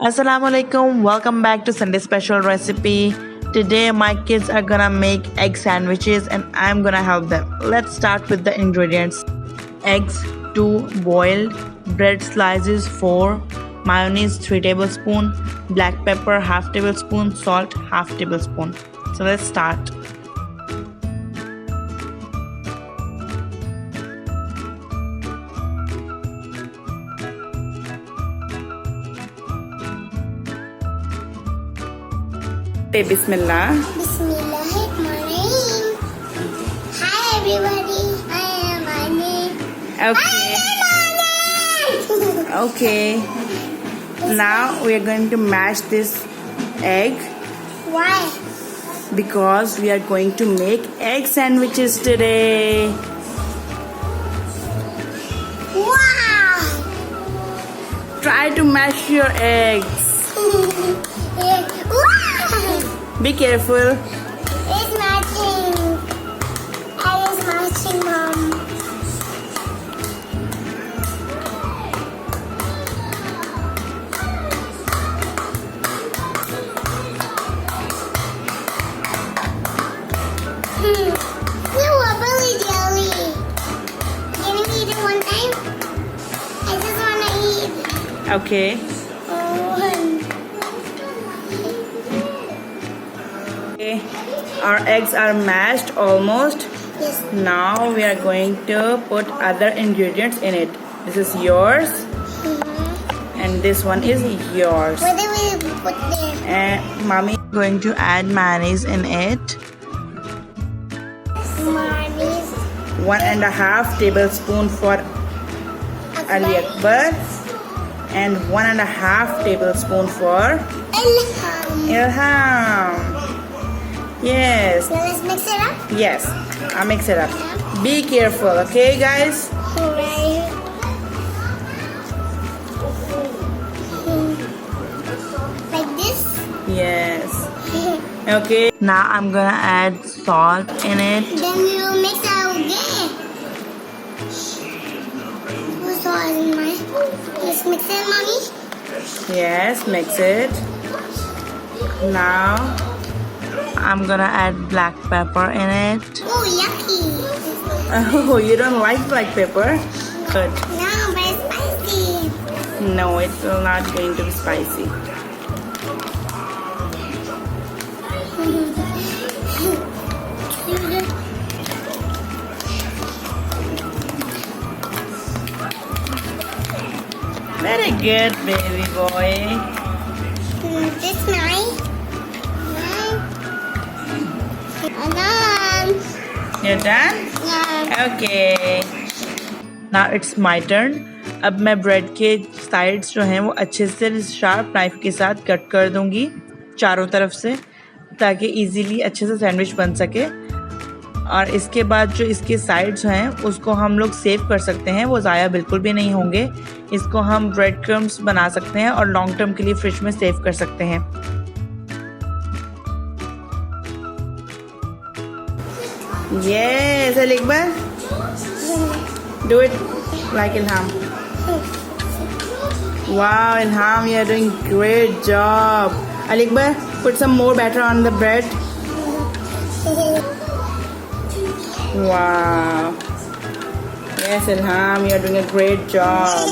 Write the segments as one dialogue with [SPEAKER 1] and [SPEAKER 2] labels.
[SPEAKER 1] Assalamu alaikum, welcome back to Sunday special recipe. Today my kids are gonna make egg sandwiches and I'm gonna help them. Let's start with the ingredients. Eggs 2 boiled, bread slices 4, mayonnaise 3 tablespoon, black pepper half tablespoon, salt half tablespoon. So let's start. Bismillah.
[SPEAKER 2] Bismillahirrahmanirrahim. Hi everybody, I am Annie.
[SPEAKER 1] Okay. Now we are going to mash this egg.
[SPEAKER 2] Why?
[SPEAKER 1] Because we are going to make egg sandwiches today.
[SPEAKER 2] Wow!
[SPEAKER 1] Try to mash your eggs.
[SPEAKER 2] Wow!
[SPEAKER 1] Be careful.
[SPEAKER 2] It's matching. Egg is matching, Mom. No, wobbly jelly. Can you eat it one time? I just wanna eat.
[SPEAKER 1] Okay. Okay. Our eggs are mashed almost.
[SPEAKER 2] Yes.
[SPEAKER 1] Now we are going to put other ingredients in it. This is yours and this one is yours.
[SPEAKER 2] What do we put there?
[SPEAKER 1] And mommy is going to add mayonnaise in it.
[SPEAKER 2] Mayonnaise.
[SPEAKER 1] 1.5 tablespoon for Ali Akbar and 1.5 tablespoon for
[SPEAKER 2] Ilham.
[SPEAKER 1] Ilham. Yes.
[SPEAKER 2] Now let's mix it up.
[SPEAKER 1] Yes. I'll mix it up. Be careful, okay, guys?
[SPEAKER 2] Right. Like this.
[SPEAKER 1] Yes. Okay. Now I'm gonna add salt in it.
[SPEAKER 2] Then we will mix it again. What's salt in mine? Let's mix it, mommy.
[SPEAKER 1] Yes, mix it. Now I'm gonna add black pepper in it.
[SPEAKER 2] Oh, yucky.
[SPEAKER 1] Oh, you don't like black pepper? Good.
[SPEAKER 2] No, but it's spicy.
[SPEAKER 1] No, it's not going to be spicy. Very good, baby boy.
[SPEAKER 2] This mine. Done.
[SPEAKER 1] You're done?
[SPEAKER 2] Yeah.
[SPEAKER 1] Okay. Now it's my turn. अब मैं bread के sides जो हैं वो अच्छे से sharp knife के साथ कट कर दूंगी चारों तरफ से, ताकि इजीली अच्छे से सैंडविच बन सके. और इसके बाद जो इसके साइड्स हैं उसको हम लोग सेव कर सकते हैं, वो ज़ाया बिल्कुल भी नहीं होंगे. इसको हम ब्रेड क्रम्स बना सकते हैं और लॉन्ग टर्म के लिए फ्रिज में सेव कर सकते हैं. Yes, Alikbar. Do it like Ilham. Wow, Ilham, you're doing great job. Alikbar, put some more batter on the bread. Wow. Yes, Ilham, you're doing a great job.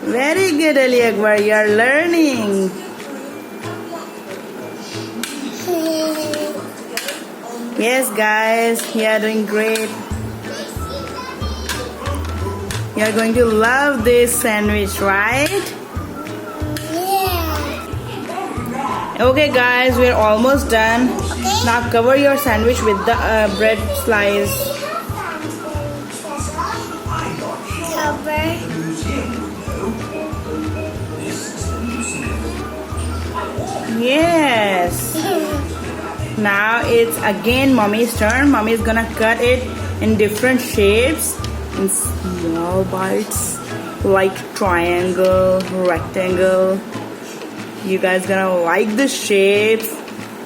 [SPEAKER 1] Very good, Ali Akbar. You're learning. Yes, guys, you are doing great. You are going to love this sandwich, right?
[SPEAKER 2] Yeah.
[SPEAKER 1] Okay, guys, we're almost done.
[SPEAKER 2] Okay.
[SPEAKER 1] Now cover your sandwich with the bread slice.
[SPEAKER 2] Cover.
[SPEAKER 1] Yes. Now it's again mommy's turn. Mommy is gonna cut it in different shapes, in small bites, like triangle, rectangle. You guys gonna like the shapes,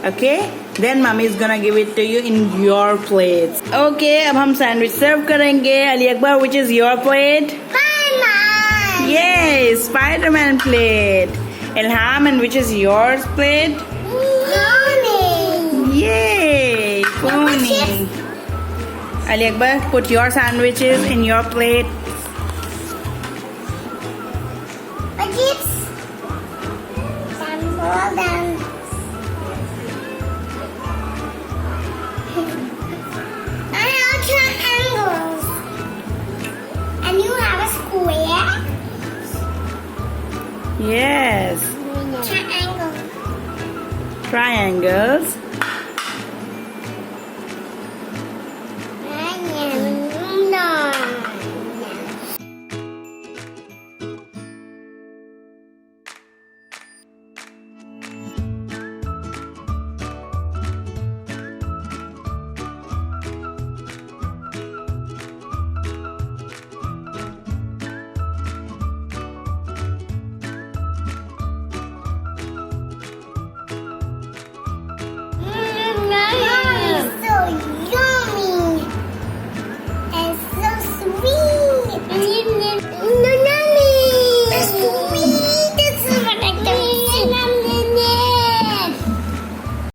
[SPEAKER 1] okay? Then mommy is gonna give it to you in your plates. Okay, अब हम sandwich serve करेंगे. Ali Akbar, which is your plate?
[SPEAKER 2] Mine.
[SPEAKER 1] Yay! Spider-Man plate. Ilham, and which is yours plate?
[SPEAKER 2] Pony.
[SPEAKER 1] Yay! Pony. Ali Akbar, put your sandwiches in your plate.
[SPEAKER 2] My chips. I'm all done. I have triangles. And you have a square?
[SPEAKER 1] Yes.
[SPEAKER 2] Triangle.
[SPEAKER 1] Triangles.